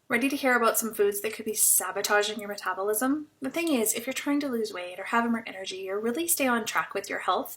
Ready to hear about some foods that could be sabotaging your metabolism? The thing is, if you're trying to lose weight or have more energy or really stay on track with your health,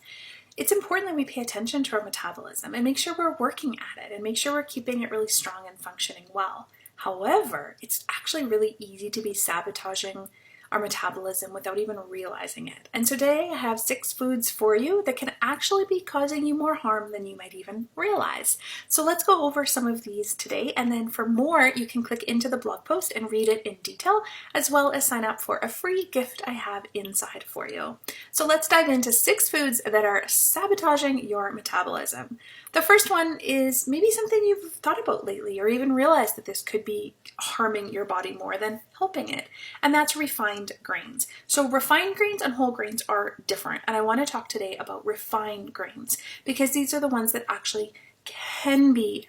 it's important that we pay attention to our metabolism and make sure we're working at it and make sure we're keeping it really strong and functioning well. However, it's actually really easy to be sabotaging our metabolism without even realizing it. And today I have 6 foods for you that can actually be causing you more harm than you might even realize. So let's go over some of these today, and then for more you can click into the blog post and read it in detail, as well as sign up for a free gift I have inside for you. So let's dive into 6 foods that are sabotaging your metabolism. The first one is maybe something you've thought about lately or even realized that this could be harming your body more than helping it, and that's refined grains. So refined grains and whole grains are different, and I want to talk today about refined grains because these are the ones that actually can be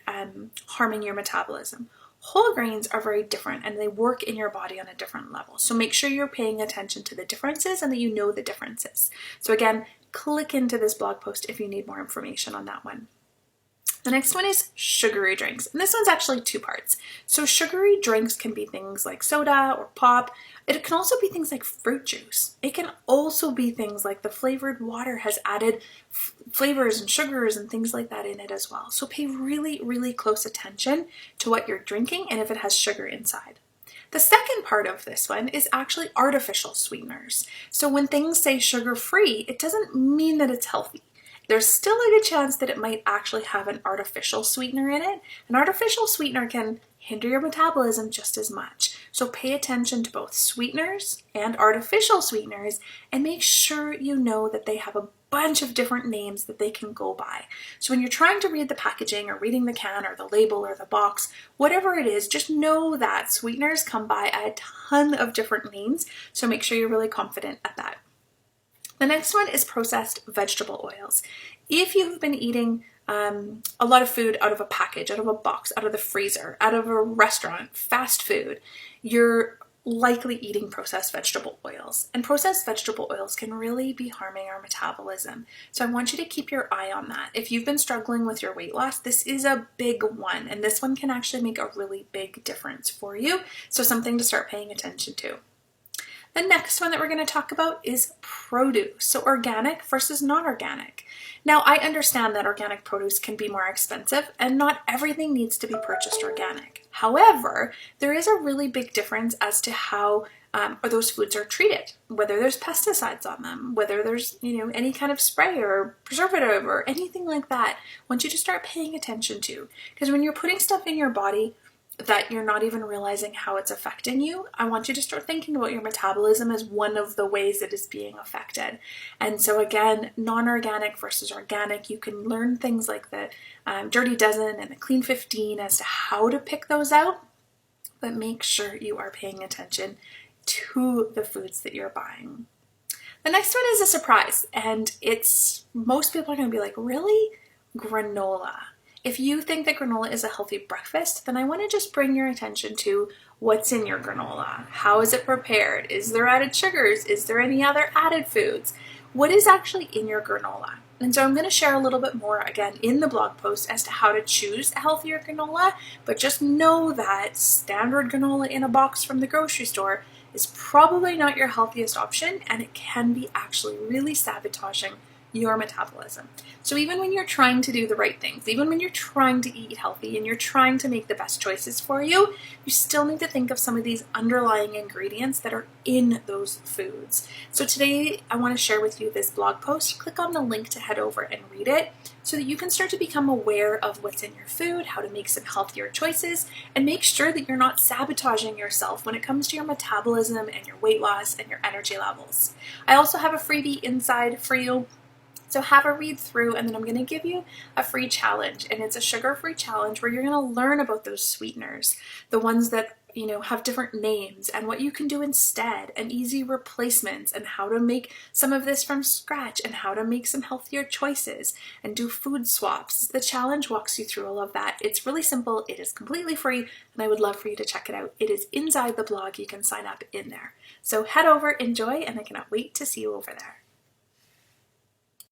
harming your metabolism. Whole grains are very different and they work in your body on a different level. So make sure you're paying attention to the differences and that you know the differences. So again, click into this blog post if you need more information on that one. The next one is sugary drinks, and this one's actually 2 parts. So sugary drinks can be things like soda or pop. It can also be things like fruit juice. It can also be things like the flavored water has added flavors and sugars and things like that in it as well. So pay really, really close attention to what you're drinking and if it has sugar inside. The second part of this one is actually artificial sweeteners. So when things say sugar-free, it doesn't mean that it's healthy. There's still a good chance that it might actually have an artificial sweetener in it. An artificial sweetener can hinder your metabolism just as much. So pay attention to both sweeteners and artificial sweeteners and make sure you know that they have a bunch of different names that they can go by. So when you're trying to read the packaging or reading the can or the label or the box, whatever it is, just know that sweeteners come by a ton of different names. So make sure you're really confident at that. The next one is processed vegetable oils. If you've been eating a lot of food out of a package, out of a box, out of the freezer, out of a restaurant, fast food, you're likely eating processed vegetable oils. And processed vegetable oils can really be harming our metabolism. So I want you to keep your eye on that. If you've been struggling with your weight loss, this is a big one, and this one can actually make a really big difference for you. So something to start paying attention to. The next one that we're going to talk about is produce, so organic versus non-organic. Now, I understand that organic produce can be more expensive and not everything needs to be purchased organic. However, there is a really big difference as to how those foods are treated, whether there's pesticides on them, whether there's any kind of spray or preservative or anything like that. I want you to start paying attention to, because when you're putting stuff in your body that you're not even realizing how it's affecting you, I want you to start thinking about your metabolism as one of the ways it is being affected. And so again, non-organic versus organic, you can learn things like the Dirty Dozen and the Clean 15 as to how to pick those out, but make sure you are paying attention to the foods that you're buying. The next one is a surprise, and most people are going to be like, really? Granola. If you think that granola is a healthy breakfast, then I want to just bring your attention to what's in your granola. How is it prepared? Is there added sugars? Is there any other added foods? What is actually in your granola? And so I'm going to share a little bit more again in the blog post as to how to choose a healthier granola, but just know that standard granola in a box from the grocery store is probably not your healthiest option, and it can be actually really sabotaging your metabolism. So even when you're trying to do the right things, even when you're trying to eat healthy and you're trying to make the best choices for you, you still need to think of some of these underlying ingredients that are in those foods. So today I want to share with you this blog post. Click on the link to head over and read it so that you can start to become aware of what's in your food, how to make some healthier choices, and make sure that you're not sabotaging yourself when it comes to your metabolism and your weight loss and your energy levels. I also have a freebie inside for you. So have a read through, and then I'm going to give you a free challenge, and it's a sugar-free challenge where you're going to learn about those sweeteners, the ones that have different names and what you can do instead, and easy replacements, and how to make some of this from scratch, and how to make some healthier choices and do food swaps. The challenge walks you through all of that. It's really simple. It is completely free, and I would love for you to check it out. It is inside the blog. You can sign up in there. So head over, enjoy, and I cannot wait to see you over there.